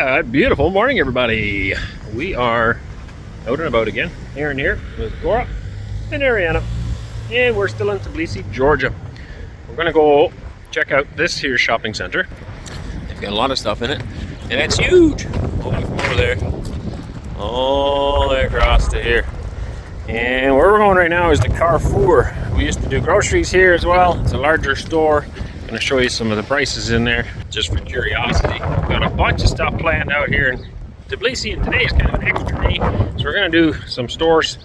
Beautiful morning, everybody. We are out and about again, Aaron here with Cora and Ariana, and we're still in TBILISI, Georgia. We're gonna go check out this here shopping center. They've got a lot of stuff in it, and it's huge. Over there, all the way across to here. And where we're going right now is the Carrefour. We used to do groceries here as well. It's a larger store. I'm gonna show you some of the prices in there just for curiosity. We've got a bunch of stuff planned out here in TBILISI, and today is kind of an extra day. So we're gonna do some stores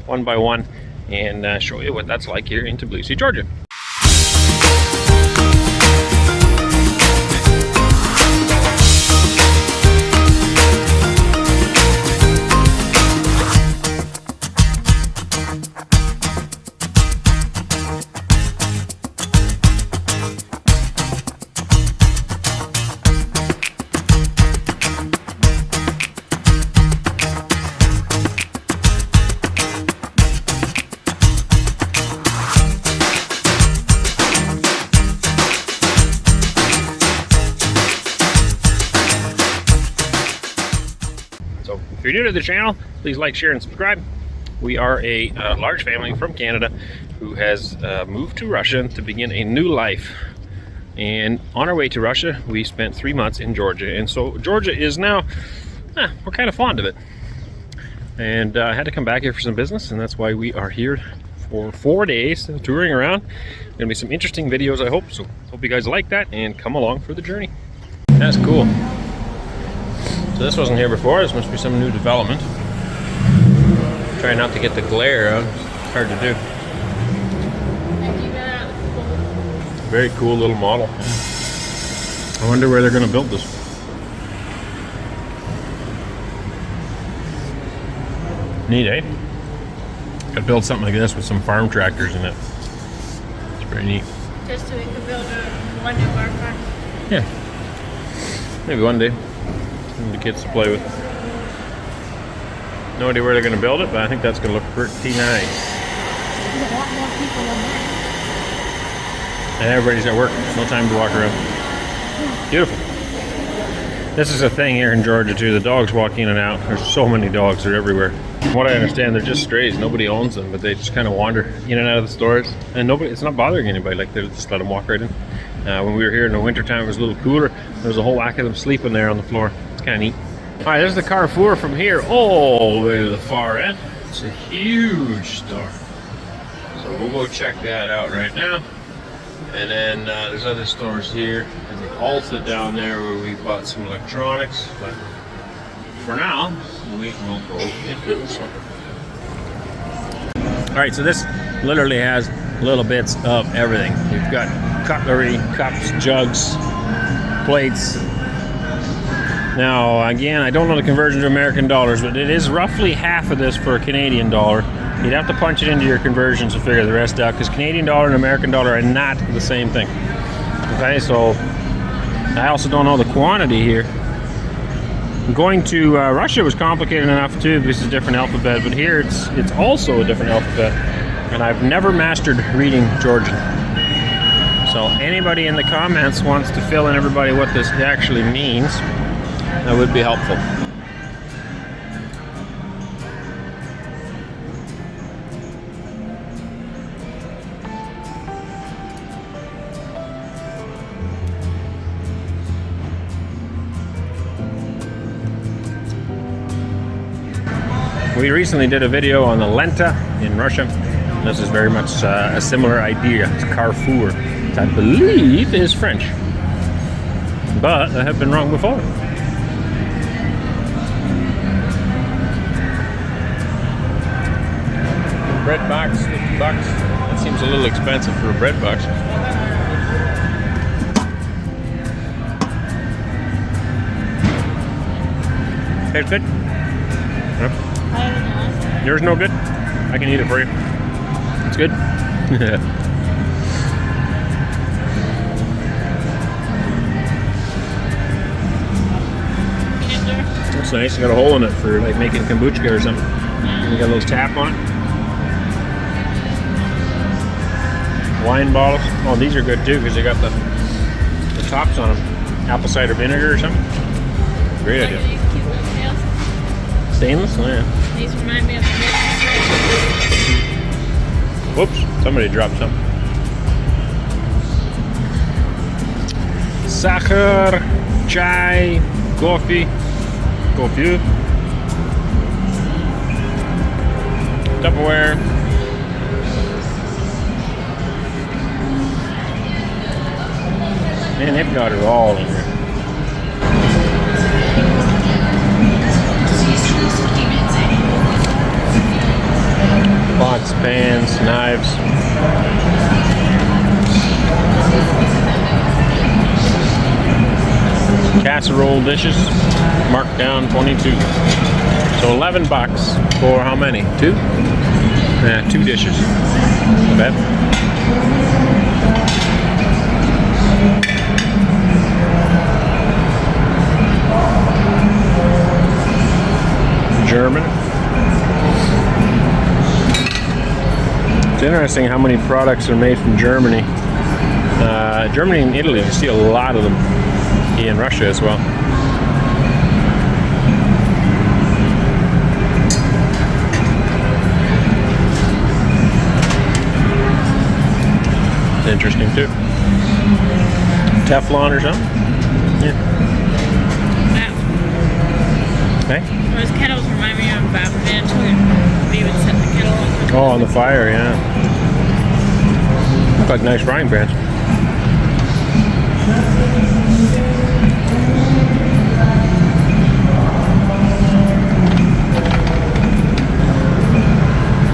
one by one and show you what that's like here in TBILISI, Georgia. So if you're new to the channel, please like, share, and subscribe. We are a large family from Canada who has moved to Russia to begin a new life. And on our way to Russia, we spent 3 months in Georgia. And so Georgia is now, we're kind of fond of it. And I had to come back here for some business, and that's why we are here for 4 days touring around. Gonna be some interesting videos, I hope. So hope you guys like that and come along for the journey. That's cool. So this wasn't here before. This must be some new development. Try not to get the glare out. It's hard to do. Very cool little model. I wonder where they're going to build this. Neat, eh? Could build something like this with some farm tractors in it. It's pretty neat. Just so we can build one of our farm. Yeah. Maybe one day. The kids to play with. No idea where they're going to build it, but I think that's going to look pretty nice. There's a lot more people in there. And everybody's at work. No time to walk around. Beautiful. This is a thing here in Georgia too. The dogs walk in and out. There's so many dogs. They're everywhere. From what I understand, they're just strays. Nobody owns them, but they just kind of wander in and out of the stores. And it's not bothering anybody. Like, they just let them walk right in. When we were here in the wintertime, it was a little cooler. There was a whole whack of them sleeping there on the floor. Kind of neat. All right, there's the Carrefour from here all the way to the far end. It's a huge store. So we'll go check that out right now. And then there's other stores here. And the Ulta down there where we bought some electronics. But for now, we will go into this one. All right, so this literally has little bits of everything. We've got cutlery, cups, jugs, plates. Now, again, I don't know the conversion to American dollars, but it is roughly half of this for a Canadian dollar. You'd have to punch it into your conversions to figure the rest out, because Canadian dollar and American dollar are not the same thing. Okay, so I also don't know the quantity here. Going to Russia was complicated enough too, because it's a different alphabet, but here it's also a different alphabet, and I've never mastered reading Georgian. So anybody in the comments wants to fill in everybody what this actually means, that would be helpful. We recently did a video on the Lenta in Russia. This is very much a similar idea. It's Carrefour, which I believe is French, but I have been wrong before. Bread box, $50. That seems a little expensive for a bread box. Tastes good? Yep. Yours no good? I can eat it for you. It's good? That's nice. You got a hole in it for like making kombucha or something. You got a little tap on it. Wine bottles. Oh, these are good too because they got the tops on them. Apple cider vinegar or something. great Look idea. at these cute little tails. Stainless? Oh, yeah. These remind me of the Whoops, somebody dropped something. Sachar, chai, coffee, Tupperware. Man, they've got it all in here. Pots, pans, knives. Casserole dishes, marked down 22. So 11 bucks for how many? Two? Yeah, 2 dishes. Not bad. German. It's interesting how many products are made from Germany. Germany and Italy, I see a lot of them. In Russia as well. It's interesting too. Teflon or something? Yeah. Wow. Okay. Those kettles remind me of Ratatouille. We would set the kettle on. Oh, on the fire, yeah. Look like nice frying pans.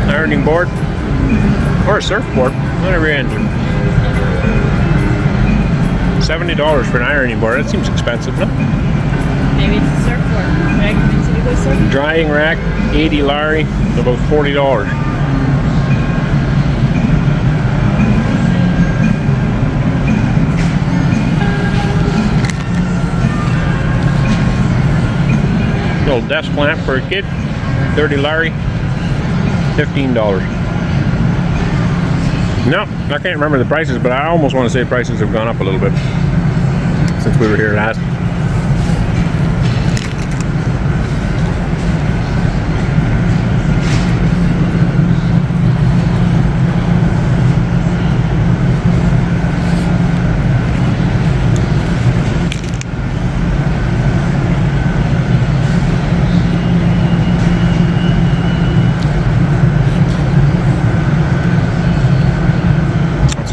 Ironing board or a surfboard, whatever you're into. $70 for an ironing board. That seems expensive, no? Maybe it's a surfboard. Right? Did you go surfing? Drying rack, 80 lari, about $40. Little desk lamp for a kid, 30 lari, $15. No, I can't remember the prices, but I almost want to say prices have gone up a little bit since we were here last.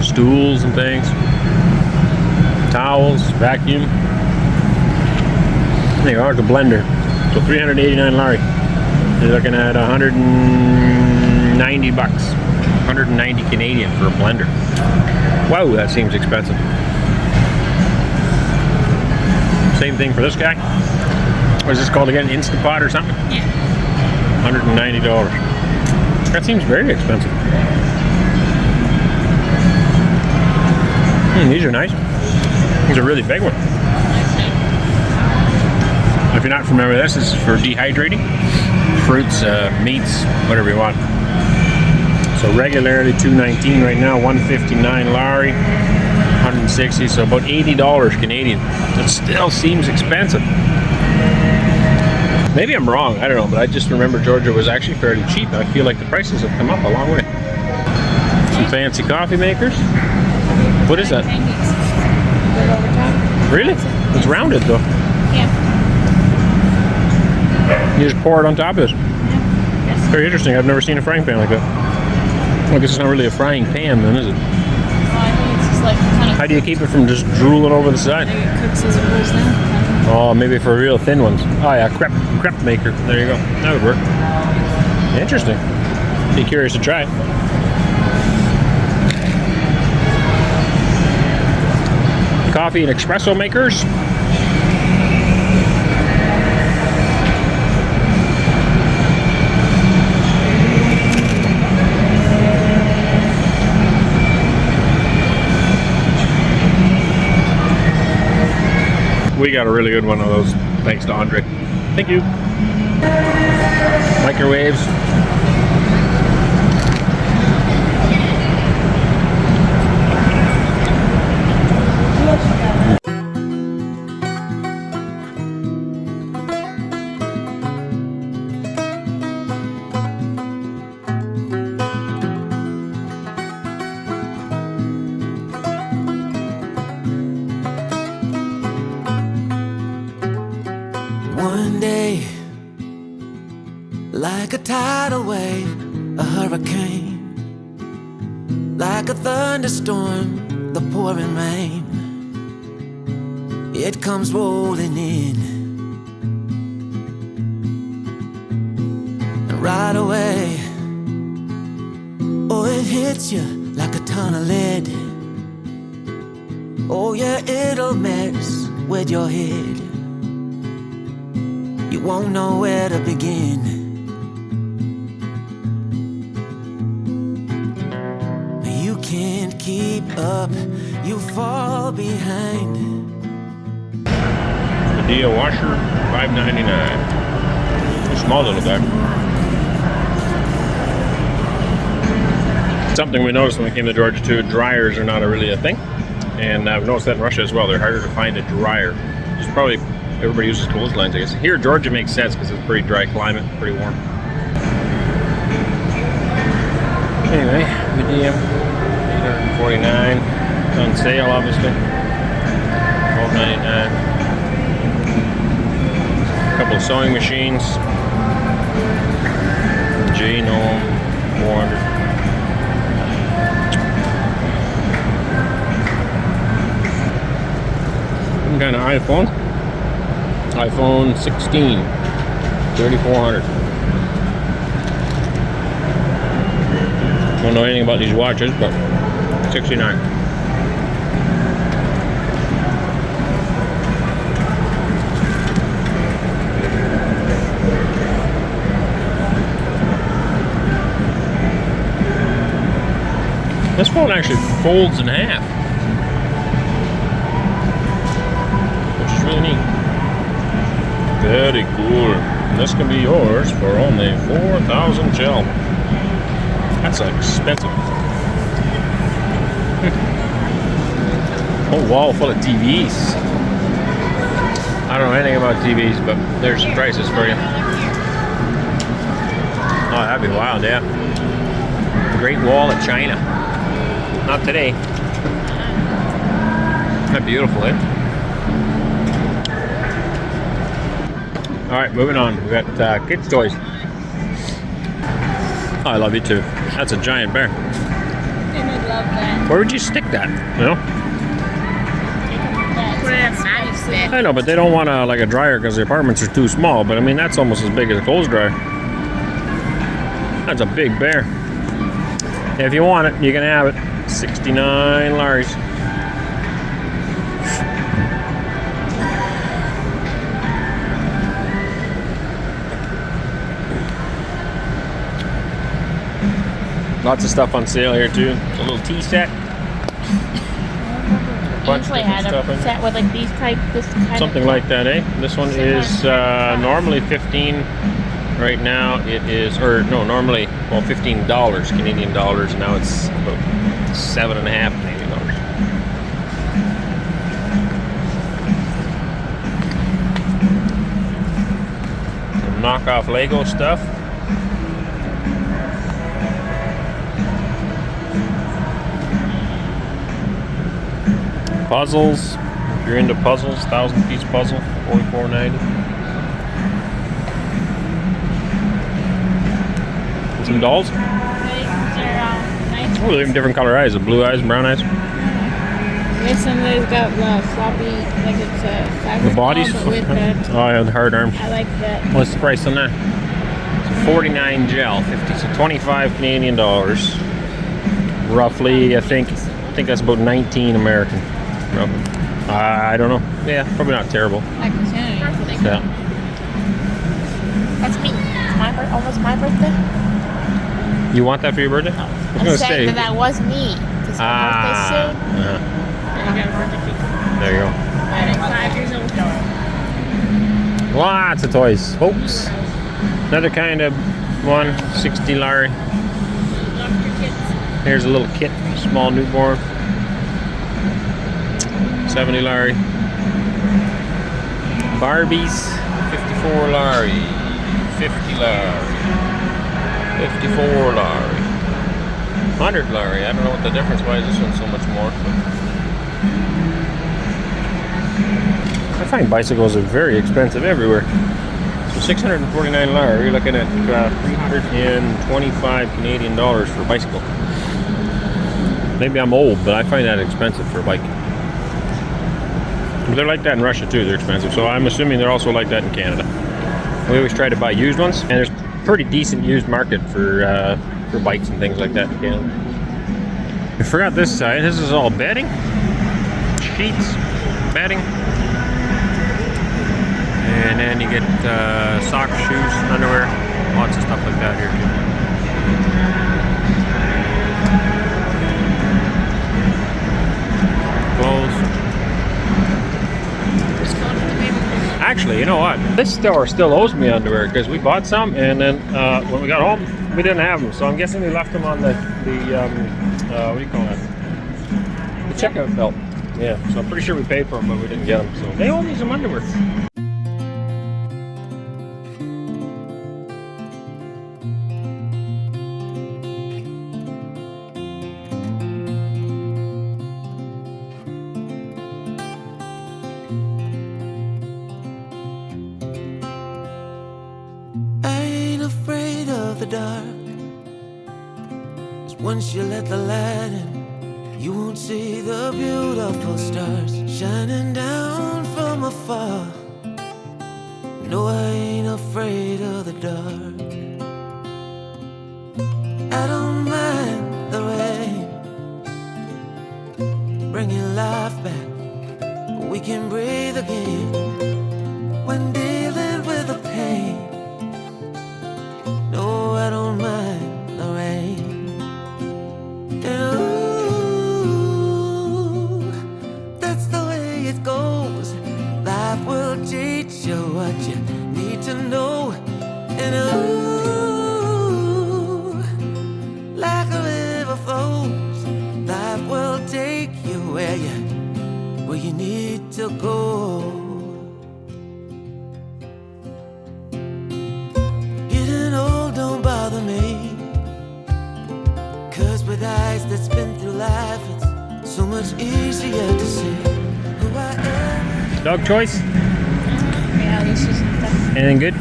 Stools and things, towels, vacuum. There you are, the blender. So 389 lari. You're looking at 190 bucks, 190 Canadian for a blender. Wow, that seems expensive. Same thing for this guy. What is this called again? Instapot or something? Yeah. $190. That seems very expensive. These are nice. These are a really big one. If you're not familiar with this is for dehydrating fruits, meats, whatever you want. So regularly $219 right now, 159 lari, 160, so about $80 Canadian. It still seems expensive. Maybe I'm wrong, I don't know, but I just remember Georgia was actually fairly cheap. I feel like the prices have come up a long way. Some fancy coffee makers. What is that? Pancakes. Good over top. Really? It's rounded though. Yeah. You just pour it on top of this. Yeah. Yes. Very interesting. I've never seen a frying pan like that. Well, I guess it's not really a frying pan then, is it? Well, I think it's just like kind of. How do you keep it from just drooling over the side? Maybe it cooks as it rolls down. Oh, maybe for real thin ones. Oh yeah, crepe maker. There you go. That would work. Interesting. Be curious to try it. Coffee and espresso makers. We got a really good one of those, thanks to Andre. Thank you. Microwaves. One day, like a tidal wave, a hurricane, like a thunderstorm, the pouring rain, it comes rolling in. And right away, oh, it hits you like a ton of lead. Oh yeah, it'll mess with your head. You won't know where to begin. You can't keep up, you fall behind. Medea washer, $5.99. A small little guy. Something we noticed when we came to Georgia too, dryers are not really a thing. And I've noticed that in Russia as well. They're harder to find a dryer. It's probably, everybody uses clotheslines, I guess. Here, Georgia makes sense because it's a pretty dry climate, pretty warm. Anyway, medium, $849. It's on sale, obviously. $12.99. A couple of sewing machines. Genome, $400. Some kind of iPhone 16, $3,400. Don't know anything about these watches, but $69. This phone actually folds in half, which is really neat. Very cool. This can be yours for only 4,000 gel. That's expensive. Whole wall full of TVs. I don't know anything about TVs, but there's some prices for you. Oh, that'd be wild, yeah. Great Wall of China. Not today. That's beautiful, eh? Alright, moving on. We got kids' toys. Oh, I love you too. That's a giant bear. And I love that. Where would you stick that? You know? Put it outside. I know, but they don't want like a dryer because the apartments are too small. But I mean, that's almost as big as a clothes dryer. That's a big bear. If you want it, you can have it. 69 Larry's. Lots of stuff on sale here too. A little tea set. Bunch of usually had stuff a in set with like these type, this kind something of like that, eh? This one is normally 15. Right now it is, or no, normally, well, $15 Canadian dollars. Now it's about $7.50 Canadian dollars. Some knockoff Lego stuff. Puzzles. If you're into puzzles, 1,000-piece puzzle, $44.90. Some dolls. Oh, they have different color eyes, blue eyes and brown eyes. This one has got floppy, like it's a fabric. The bodies. Ball, but with that, Oh, yeah, the hard arms. I like that. What's the price on that? It's 49 gel, 50, so 25 Canadian dollars. Roughly, I think that's about 19 American. Roughly. I don't know. Yeah, probably not terrible. I can see it. Yeah. That's me. It's my birthday. Almost my birthday. You want that for your birthday? I was gonna say that was me. It's my birthday soon. There you go. I'm 5 years old. Lots of toys, folks. Another kind of one, 60 Larry. Here's a little kit, small newborn. 70 Larry. Barbies, 54 Larry. 50 Larry. 54 Larry. 100 Larry. I don't know what the difference. Why is this one so much more? I find bicycles are very expensive everywhere. So 649 lire, you're looking at 325 Canadian dollars for a bicycle. Maybe I'm old, but I find that expensive for a bike. But they're like that in Russia too, they're expensive. So I'm assuming they're also like that in Canada. We always try to buy used ones, and there's a pretty decent used market for bikes and things like that in Canada. I forgot this side. This is all bedding, sheets, bedding. And then you get socks, shoes, underwear, lots of stuff like that here. Clothes. Actually, you know what? This store still owes me underwear because we bought some, and then when we got home, we didn't have them. So I'm guessing we left them on the what do you call that? The checkout belt. Yeah. So I'm pretty sure we paid for them, but we didn't get them. So they owe me some underwear. The dark, 'cause once you let the light in, you won't see the beautiful stars shining down from afar. No, I ain't afraid of the dark. I don't mind the rain, bringing life back. We can breathe again when dealing with the pain. No, I don't mind the rain. And ooh, that's the way it goes. Life will teach you what you need to know. And ooh, like a river flows, life will take you where you need to go. Don't bother me, 'cause with eyes that's been through life, it's so much easier to see who I am. Dog choice? Yeah, this is stuff. Anything good?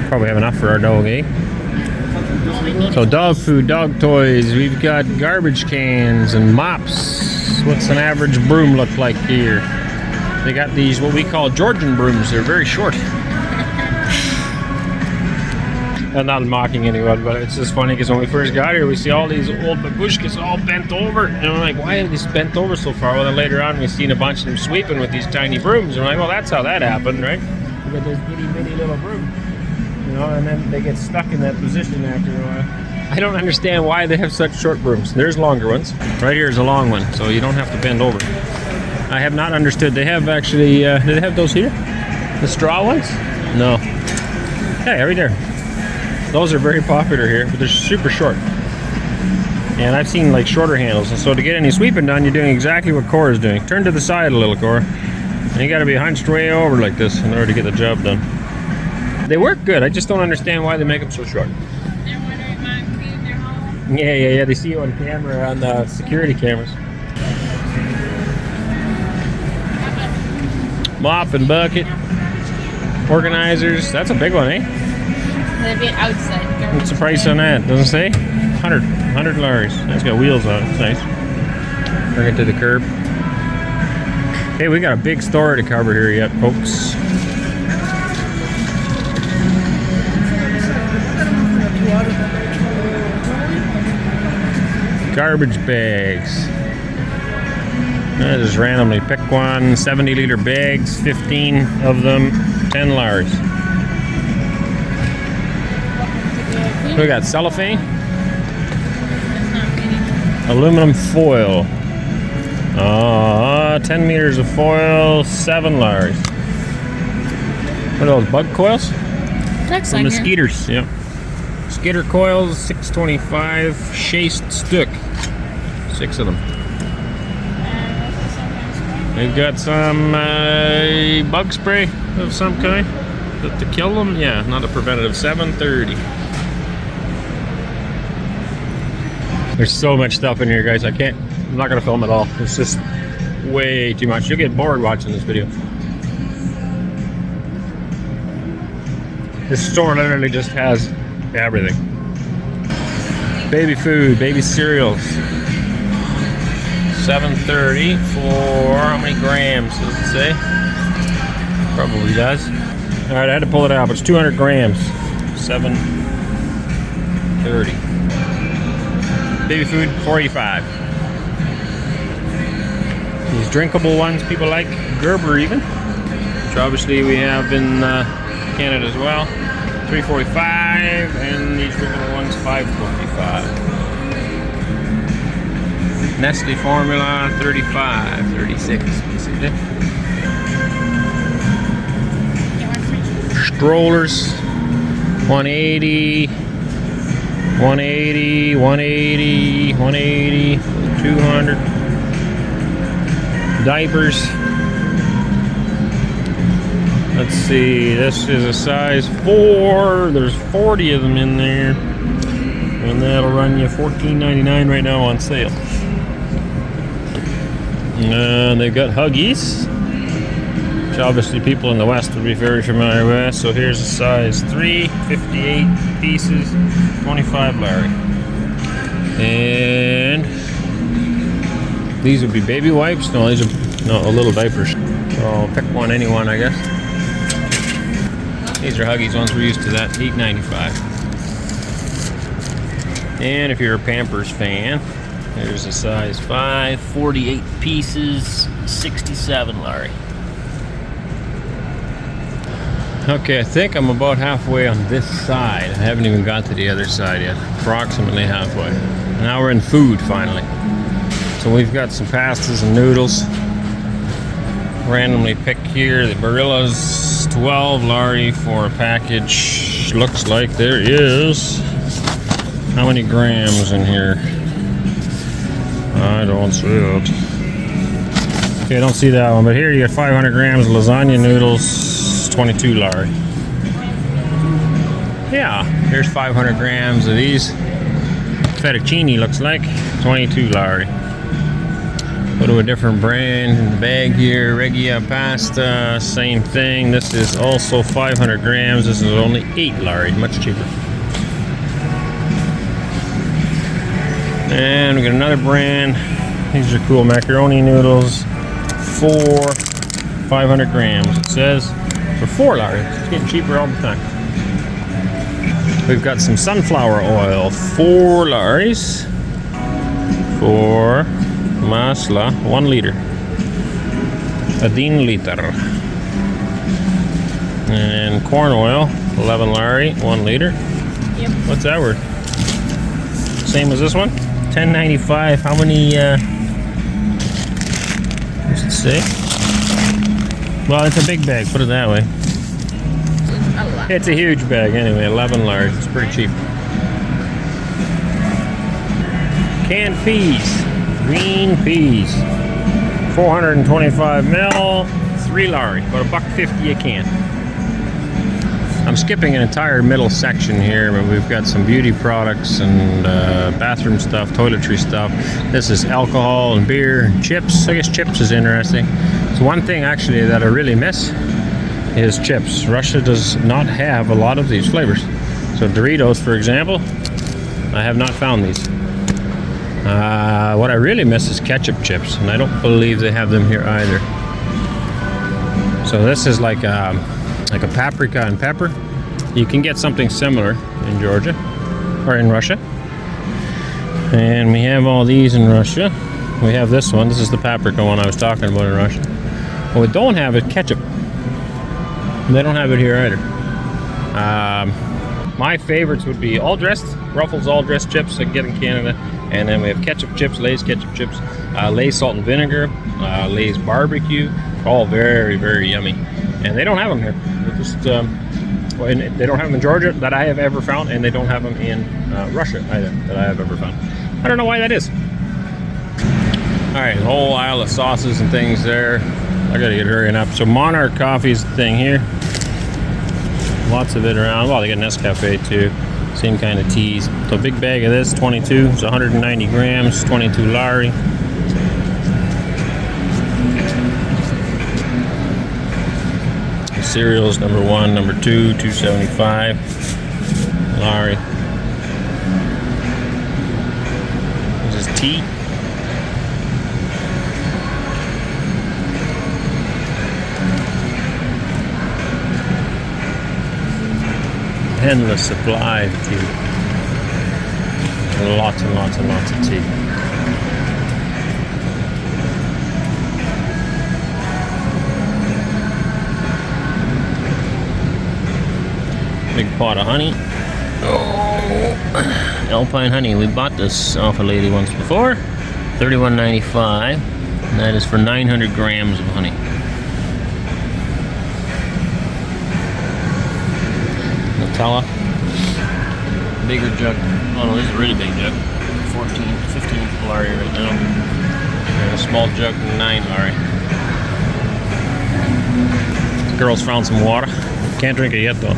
Probably have enough for our dog, eh? So dog food, dog toys, we've got garbage cans and mops. What's an average broom look like here? They got these, what we call Georgian brooms. They're very short. I'm not mocking anyone, but it's just funny because when we first got here, we see all these old babushkas all bent over. And we're like, why are these bent over so far? Well, then later on, we've seen a bunch of them sweeping with these tiny brooms. And we're like, well, that's how that happened, right? You got this itty bitty little broom, you know, and then they get stuck in that position after a while. I don't understand why they have such short brooms. There's longer ones. Right here is a long one, so you don't have to bend over. I have not understood. They have actually, do they have those here? The straw ones? No. Hey, right there. Those are very popular here, but they're super short. And I've seen like shorter handles. And so to get any sweeping done, you're doing exactly what Cora's doing. Turn to the side a little, Cora. And you gotta be hunched way over like this in order to get the job done. They work good. I just don't understand why they make them so short. They're wondering why I'm cleaning their home. Yeah. They see you on camera, on the security cameras. Mop and bucket. Organizers. That's a big one, eh? They'll be outside. What's the price on that? Doesn't say? 100 lires. That's got wheels on it. It's nice. Bring it to the curb. Hey, we got a big store to cover here yet, folks. Garbage bags. I just randomly pick one. 70-liter bags, 15 of them, 10 lires. We got cellophane, aluminum foil, 10 meters of foil, 7 lires. What are those, bug coils? Looks For like mosquitoes, yeah. Mosquito coils, 625, chased stick, 6 of them. We've got some bug spray of some kind to kill them. Yeah, not a preventative, 730. There's so much stuff in here, guys. I'm not gonna film it all. It's just way too much. You'll get bored watching this video. This store literally just has everything. Baby food, baby cereals. $7.30 for how many grams does it say? Probably does. All right, I had to pull it out, but it's 200 grams. $7.30. Baby food, $4.85. These drinkable ones people like, Gerber even, which obviously we have in Canada as well. $3.45, and these drinkable ones $5.45. Nestle formula, $35, $36. Basically. Strollers, $180, $180, $180, $180, $200. Diapers. Let's see, this is a size 4. There's 40 of them in there. And that'll run you $14.99 right now on sale. And they've got Huggies, which obviously people in the West would be very familiar with. So here's a size 3, 58 pieces, 25 Larry. And these would be baby wipes. No, these are little diapers. So I'll pick one, anyone, I guess. These are Huggies ones. We're used to that. $8.95. And if you're a Pampers fan, there's a size 5, 48 pieces, 67 Larry. Okay, I think I'm about halfway on this side. I haven't even got to the other side yet. Approximately halfway. Now we're in food finally. So we've got some pastas and noodles. Randomly picked here. The Barilla's 12 Larry for a package. Looks like there is. How many grams in here? I don't see it. Okay, I don't see that one. But here you got 500 grams of lasagna noodles, 22 Larry. Yeah, here's 500 grams of these. Fettuccine looks like 22 Larry. Go to a different brand in the bag here. Regia pasta, same thing. This is also 500 grams. This is only 8 Larry, much cheaper. And we got another brand. These are cool macaroni noodles for 500 grams. It says for 4 Larry. It's getting cheaper all the time. We've got some sunflower oil, 4 Larrys for masla, 1 liter. Adin liter. And corn oil, 11 Larry, 1 liter. Yep. What's that worth? Same as this one? $10.95. How many, what's it say? Well, it's a big bag, put it that way. It's a huge bag anyway, 11 large. It's pretty cheap. Canned peas, green peas, 425 mil, 3 Larry, about $1.50 a can. I'm skipping an entire middle section here, but we've got some beauty products and bathroom stuff, toiletry stuff. This is alcohol and beer and chips. I guess chips is interesting. So one thing actually that I really miss is chips. Russia does not have a lot of these flavors. So Doritos, for example, I have not found these. What I really miss is ketchup chips, and I don't believe they have them here either. So this is like a paprika and pepper. You can get something similar in Georgia or in Russia. And we have all these in Russia. We have this one. This is the paprika one I was talking about in Russia. What we don't have is ketchup. They don't have it here either. My favorites would be all dressed, Ruffles all dressed chips I get in Canada. And then we have ketchup chips, Lay's ketchup chips, Lay's salt and vinegar, Lay's barbecue. All very, very yummy. And they don't have them here. They're just, they don't have them in Georgia that I have ever found, and they don't have them in Russia either that I have ever found. I don't know why that is. All right, a whole aisle of sauces and things there. I gotta get hurrying up. So Monarch Coffee's the thing here. Lots of it around. Well, they got Nescafe too. Same kind of teas. So a big bag of this, 22. It's 190 grams, 22 Larry. cereals, number 1, number 2, $2.75. Lari. This is tea. Endless supply of tea. And lots and lots and lots of tea. Big pot of honey. Oh, Alpine honey. We bought this off a lady once before. $31.95. And that is for 900 grams of honey. Nutella. Bigger jug. Oh no, this is a really big jug. 14, 15 Lari right now. And a small jug, 9 Lari. The girls found some water. Can't drink it yet though.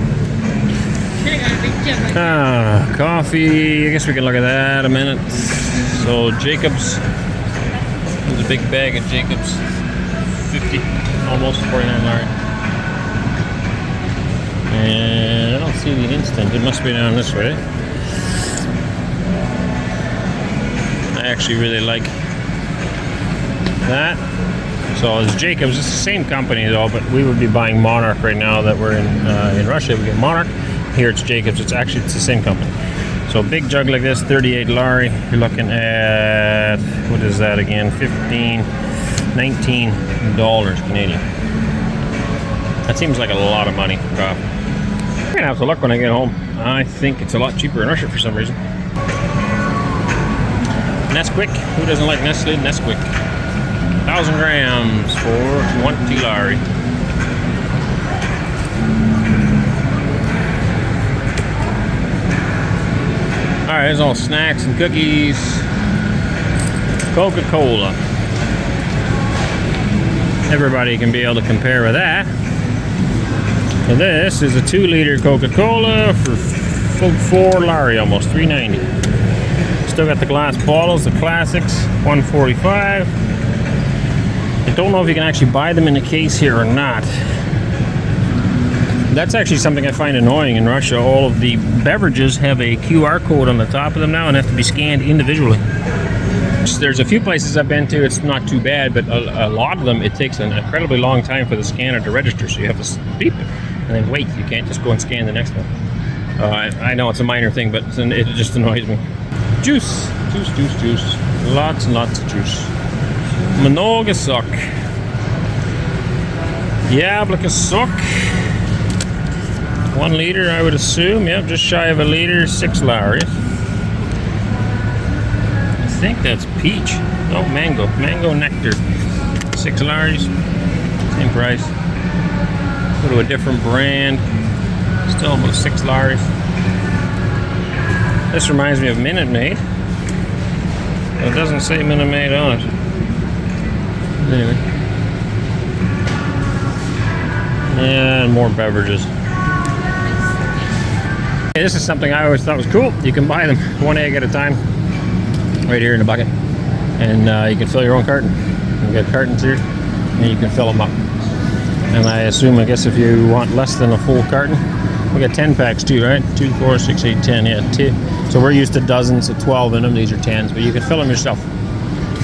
Coffee. I guess we can look at that a minute. So Jacobs. There's a big bag of Jacobs. 50, almost 49 Lari. And I don't see the instant. It must be down this way. I actually really like that. So it's Jacobs. It's the same company though, but we would be buying Monarch right now that we're in Russia. We get Monarch. Here it's Jacobs. It's the same company. So a big jug like this, 38 Lari. You're looking at, what is that again? $19 Canadian. That seems like a lot of money for coffee. I'm gonna have to look when I get home. I think it's a lot cheaper in Russia for some reason. Nesquik. Who doesn't like Nestle? Nesquik. 1,000 grams for 20 Lari. Alright, there's all snacks and cookies. Coca-Cola. Everybody can be able to compare with that. So this is a 2-liter Coca-Cola for 4 Lari almost, $3.90. Still got the glass bottles, the classics, $1.45. I don't know if you can actually buy them in the case here or not. That's actually something I find annoying in Russia. All of the beverages have a QR code on the top of them now and have to be scanned individually. There's a few places I've been to, it's not too bad, but a lot of them, it takes an incredibly long time for the scanner to register, so you have to beep it and then wait. You can't just go and scan the next one. I know it's a minor thing, but it just annoys me. Juice. Juice. Lots and lots of juice. Много сок. Яблоко сок. 1 liter, I would assume. Yep, just shy of a liter, 6 Lari. I think that's peach. No, mango. Mango nectar. 6 Lari. Same price. Go to a different brand. Still about 6 Lari. This reminds me of Minute Maid. It doesn't say Minute Maid on it. Anyway. And more beverages. Okay, this is something I always thought was cool. You can buy them 1 egg at a time. Right here in the bucket. And you can fill your own carton. You get cartons here. And you can fill them up. And I assume, I guess if you want less than a full carton, we got 10 packs too, right? 2, 4, 6, 8, 10, yeah. So we're used to dozens of 12 in them. These are 10s, but you can fill them yourself.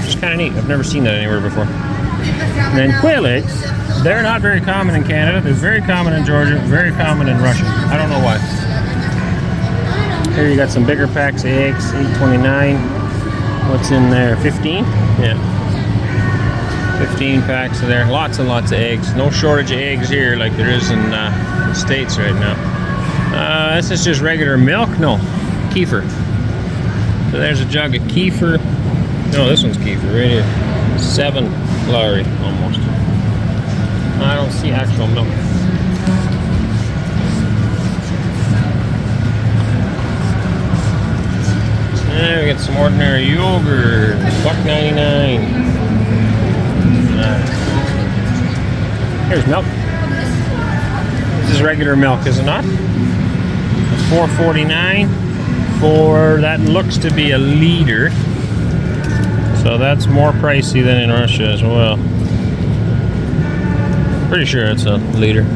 It's kind of neat. I've never seen that anywhere before. And then quail eggs. They're not very common in Canada. They're very common in Georgia. Very common in Russia. I don't know why. Here you got some bigger packs of eggs. $8.29. What's in there? 15? Yeah. 15 packs of there. Lots and lots of eggs. No shortage of eggs here like there is in the States right now. This is just regular milk? No. Kefir. So there's a jug of kefir. No, this one's kefir right here. 7 Lari almost. I don't see actual milk. And we got some ordinary yogurt. $1.99. Here's milk. This is regular milk, is it not? $4.49 for that looks to be a liter. So that's more pricey than in Russia as well. Pretty sure it's a liter.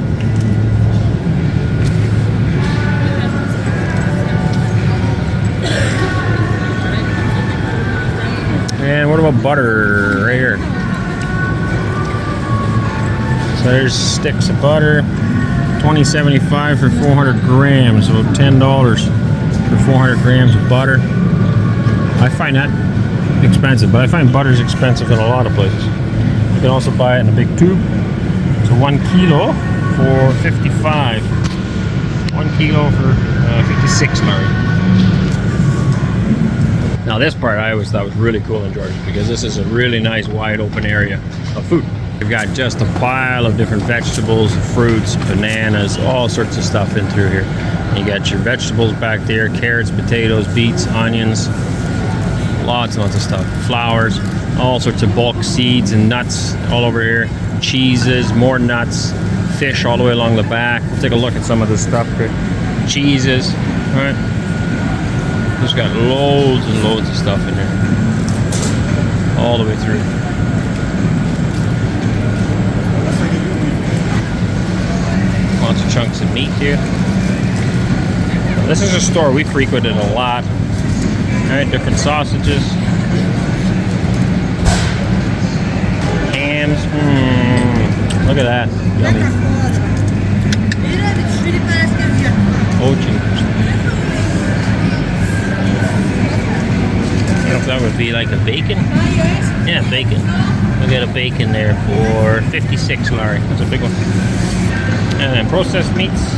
butter right here. So there's sticks of butter, $20.75 for 400 grams, so $10 for 400 grams of butter. I find that expensive, but I find butter's expensive in a lot of places. You can also buy it in a big tube. So 1 kilo for 55. 1 kilo for 56 Larry. Now this part I always thought was really cool in Georgia because this is a really nice wide open area of food. You've got just a pile of different vegetables, fruits, bananas, all sorts of stuff in through here. You got your vegetables back there, carrots, potatoes, beets, onions, lots and lots of stuff. Flowers, all sorts of bulk seeds and nuts all over here. Cheeses, more nuts, fish all the way along the back. We'll take a look at some of this stuff here. Cheeses, all right? Just got loads and loads of stuff in here. All the way through. Lots of chunks of meat here. This is a store we frequented a lot. Alright, different sausages. Hams. Look at that. Yummy. Oh, jeez. I don't know if that would be like a bacon. Yeah, bacon. We'll get a bacon there for 56 Larry. That's a big one. And then processed meats.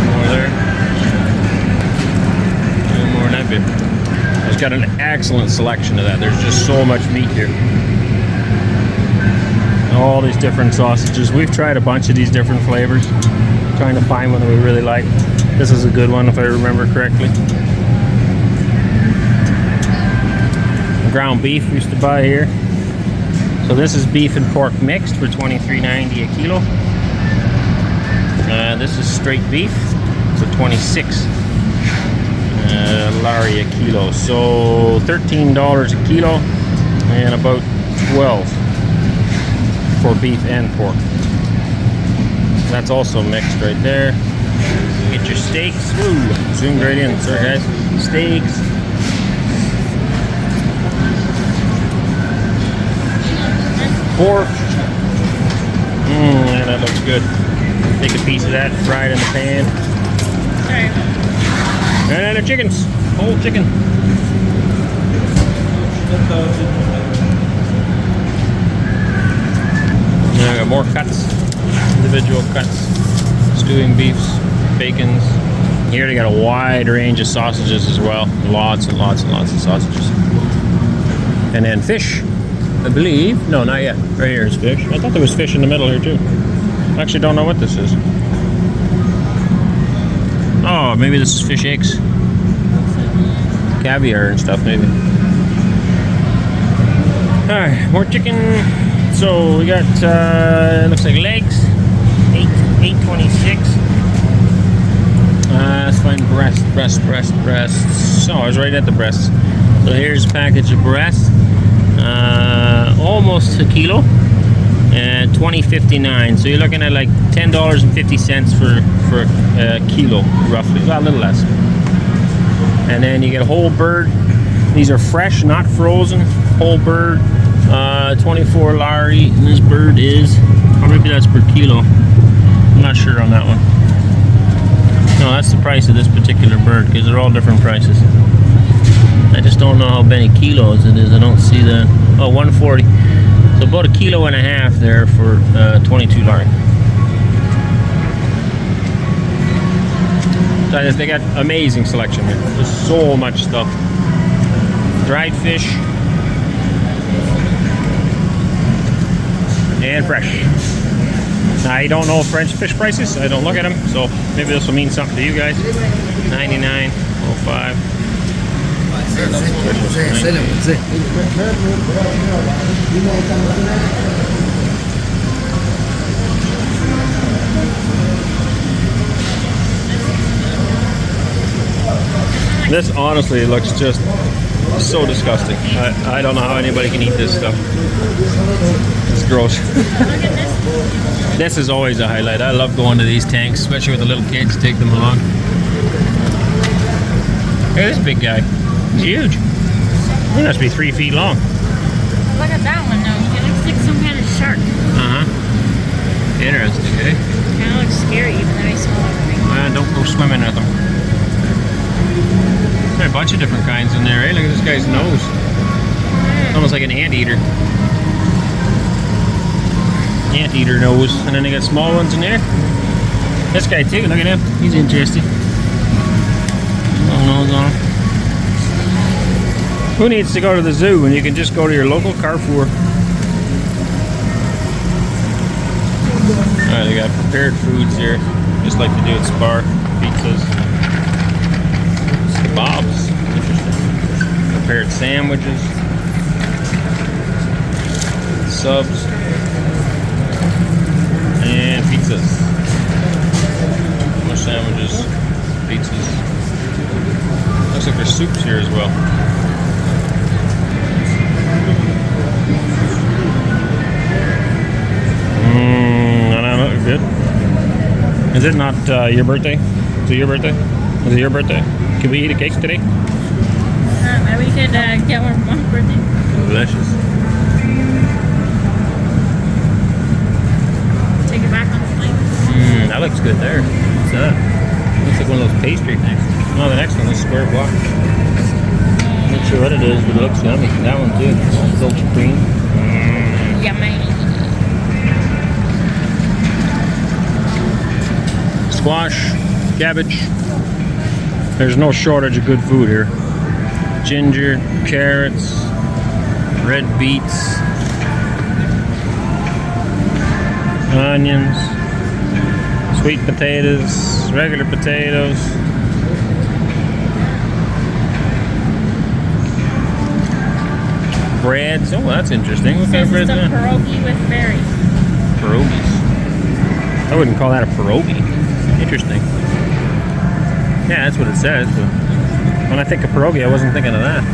More there. And more in that bit. It's got an excellent selection of that. There's just so much meat here. All these different sausages. We've tried a bunch of these different flavors. Trying to find one that we really like. This is a good one if I remember correctly. Ground beef we used to buy here. So this is beef and pork mixed for $23.90 a kilo. This is straight beef, so 26 Larry a kilo. So $13 a kilo and about 12 for beef and pork. That's also mixed right there. Get your steaks. Woo, zoomed right in. Sorry guys. Steaks. Pork. Yeah, that looks good. Take a piece of that, fry it in the pan. Okay. And then the chickens. Whole chicken. And I got more cuts. Individual cuts. Stewing beefs, bacons. Here they got a wide range of sausages as well. Lots and lots and lots of sausages. And then fish. I believe. No, not yet. Right here is fish. I thought there was fish in the middle here too. I actually don't know what this is. Oh, maybe this is fish eggs. Caviar and stuff, maybe. Alright, more chicken. So we got, looks like legs. $8.26. Let's find breasts. Oh, I was right at the breasts. So here's a package of breasts. Almost a kilo and $20.59. So you're looking at like $10.50 for a kilo, roughly. Well, a little less. And then you get a whole bird. These are fresh, not frozen. Whole bird, 24 Larry. And this bird is, or maybe that's per kilo. I'm not sure on that one. No, that's the price of this particular bird because they're all different prices. I just don't know how many kilos it is. I don't see that. Oh, 140. So about a kilo and a half there for 22 Larry. So they got amazing selection here. There's so much stuff. Dried fish. And fresh. Now, I don't know French fish prices. I don't look at them. So maybe this will mean something to you guys. $99.05. This honestly looks just so disgusting. I don't know how anybody can eat this stuff. It's gross. This is always a highlight. I love going to these tanks, especially with the little kids, take them along. Look at this big guy. It's huge. It must be 3 feet long. Look at that one though. It looks like some kind of shark. Interesting, eh? Kind of looks scary even though he's smaller than me. Don't go swimming with them. There are a bunch of different kinds in there, eh? Look at this guy's nose. It's almost like an anteater. Anteater nose. And then they got small ones in there. This guy too, look at him. He's interesting. Little nose on him. Who needs to go to the zoo when you can just go to your local Carrefour? Alright, they got prepared foods here, just like they do at Spar. Pizzas. Kebabs. Interesting. Prepared sandwiches. Subs. And pizzas. More sandwiches. Pizzas. Looks like there's soups here as well. Good. Is it not your birthday? Is it your birthday? Is it your birthday? Can we eat a cake today? Maybe we could get one for Mom's birthday. Delicious. Take it back on the plate. That looks good there. What's that? Looks like one of those pastry things. No, the next one is square block. Not sure what it is, but it looks yummy. That one too. Salted cream. Yummy. Squash, cabbage. There's no shortage of good food here. Ginger, carrots, red beets, onions, sweet potatoes, regular potatoes. Breads. Oh, that's interesting. What kind of bread is This is a that? pierogi with berries. Pierogies. I wouldn't call that a pierogi. Interesting. Yeah, that's what it says, but when I think of pierogi, I wasn't thinking of that.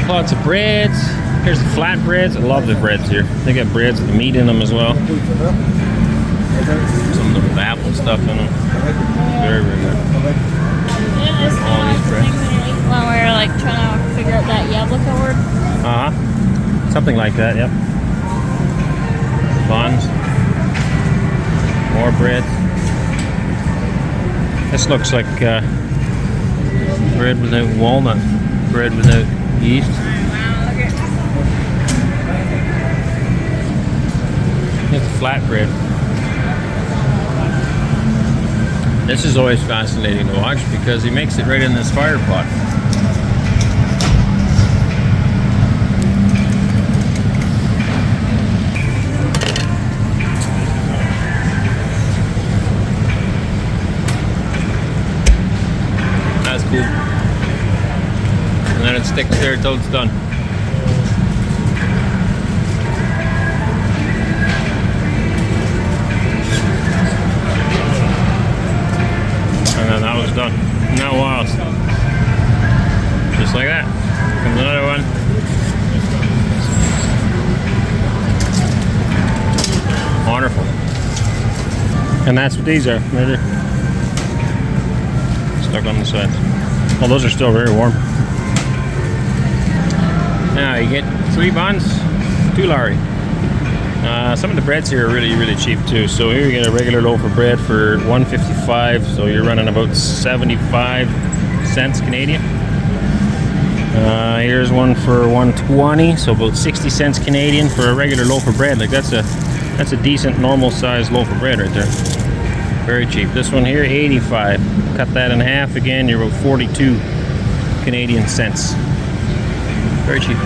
Lots of breads. Here's the flat breads. I love the breads here. They got breads with meat in them as well. Some of the apple stuff in them. Very, very good. Yeah, it's kind of like the thing when you eat when we're like trying to figure out that yablika word. Something like that, yep. Buns. More bread. This looks like bread without walnut. Bread without yeast. Wow, look at It's flat bread. This is always fascinating to watch because he makes it right in this fire pot. That's cool. And then it sticks there until it's done. And then that was done. Now wow. Just like that. Comes another one. Wonderful. And that's what these are. Right there. Stuck on the sides. Well, those are still very warm. Now you get 3 buns, 2 lari. Some of the breads here are really, really cheap too. So here you get a regular loaf of bread for $1.55. So you're running about 75 cents Canadian. Here's one for $1.20, so about 60 cents Canadian for a regular loaf of bread. Like that's a decent, normal sized loaf of bread right there. Very cheap. This one here, 85. Cut that in half again, you're about 42 Canadian cents. Very cheap.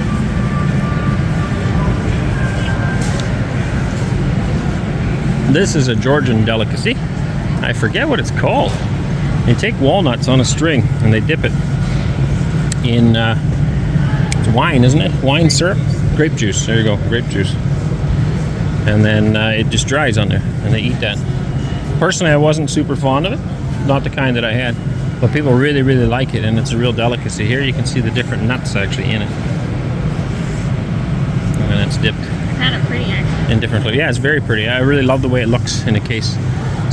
This is a Georgian delicacy. I forget what it's called. They take walnuts on a string and they dip it in it's wine, isn't it? Wine syrup? Grape juice. There you go, grape juice. And then it just dries on there and they eat that. Personally, I wasn't super fond of it. Not the kind that I had. But people really, really like it and it's a real delicacy. Here you can see the different nuts actually in it. And it's dipped. kind of pretty actually. In different places. Yeah, it's very pretty. I really love the way it looks in a case.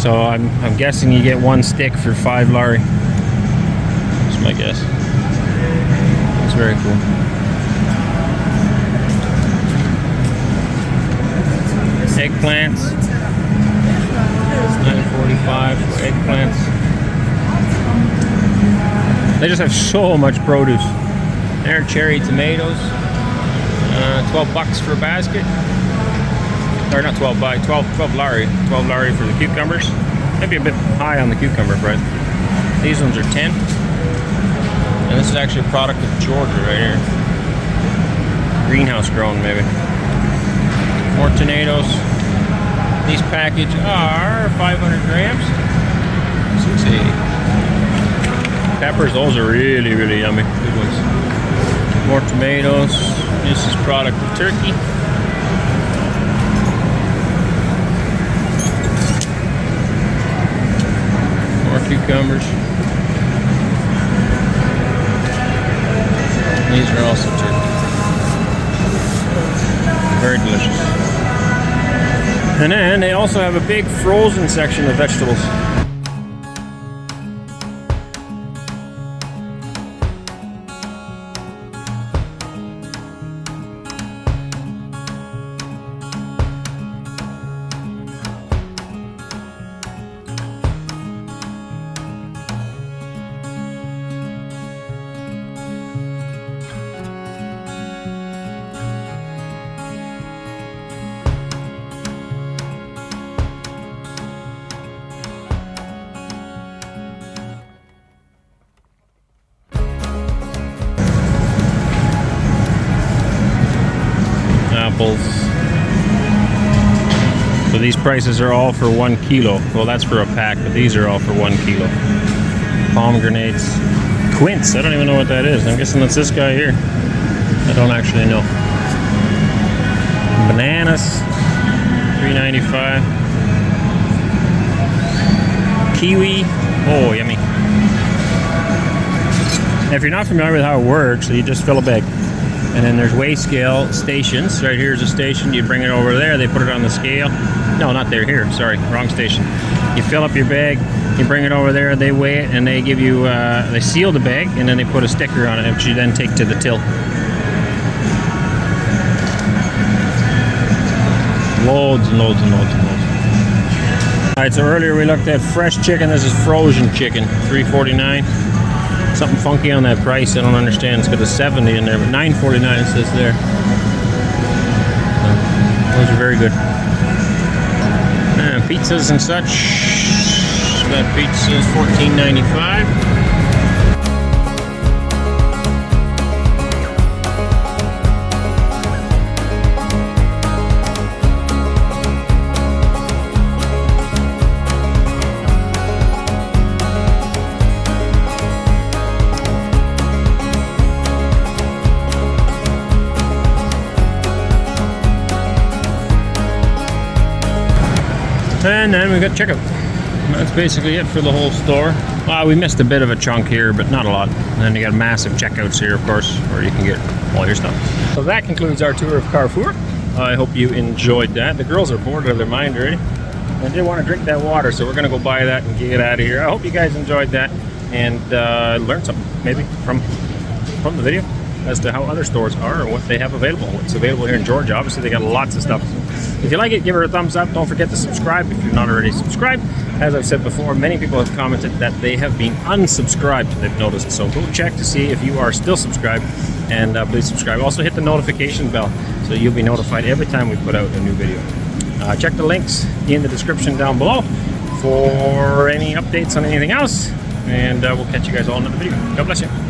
So I'm guessing you get 1 stick for 5 lari. It's awesome, I guess. It's very cool. Eggplants. $9.45 for eggplants. They just have so much produce. There are cherry tomatoes. 12 bucks for a basket. Or not 12 bucks, 12 lari. 12 lari for the cucumbers. Maybe a bit high on the cucumber price. These ones are 10. And this is actually a product of Georgia right here. Greenhouse grown, maybe. More tomatoes. These package are 500 grams. $6.80. Peppers, those are really, really yummy. Good ones. More tomatoes. This is product of Turkey. More cucumbers. These are also Turkey. Very delicious. And then they also have a big frozen section of vegetables. So these prices are all for 1 kilo. Well, that's for a pack, but these are all for 1 kilo. Pomegranates. Quince, I don't even know what that is. I'm guessing that's this guy here. I don't actually know. Bananas, $3.95. Kiwi, oh yummy. Now, if you're not familiar with how it works, you just fill a bag. And then there's weigh scale stations. Right here's a station. You bring it over there. They put it on the scale. No, not there. Here. Sorry, wrong station. You fill up your bag. You bring it over there. They weigh it, and they give you. They seal the bag, and then they put a sticker on it, which you then take to the till. Loads and loads and loads and loads. All right. So earlier we looked at fresh chicken. This is frozen chicken. $3.49. Something funky on that price. I don't understand. It's got a 70 in there, but $9.49 it says there. Those are very good. And pizzas and such. That pizza is $14.95. And then we got checkout. That's basically it for the whole store. Well, we missed a bit of a chunk here, but not a lot. And then you got massive checkouts here, of course, where you can get all your stuff. So that concludes our tour of Carrefour. I hope you enjoyed that. The girls are bored out of their mind already. And they want to drink that water, so we're going to go buy that and get out of here. I hope you guys enjoyed that and learned something, maybe, from the video as to how other stores are and what they have available. What's available here in Georgia. Obviously, they got lots of stuff. If you like it, give it a thumbs up. Don't forget to subscribe if you're not already subscribed. As I've said before, many people have commented that they have been unsubscribed, they've noticed. So go check to see if you are still subscribed, and please subscribe. Also hit the notification bell so you'll be notified every time we put out a new video. Check the links in the description down below for any updates on anything else, and we'll catch you guys all in another video. God bless you.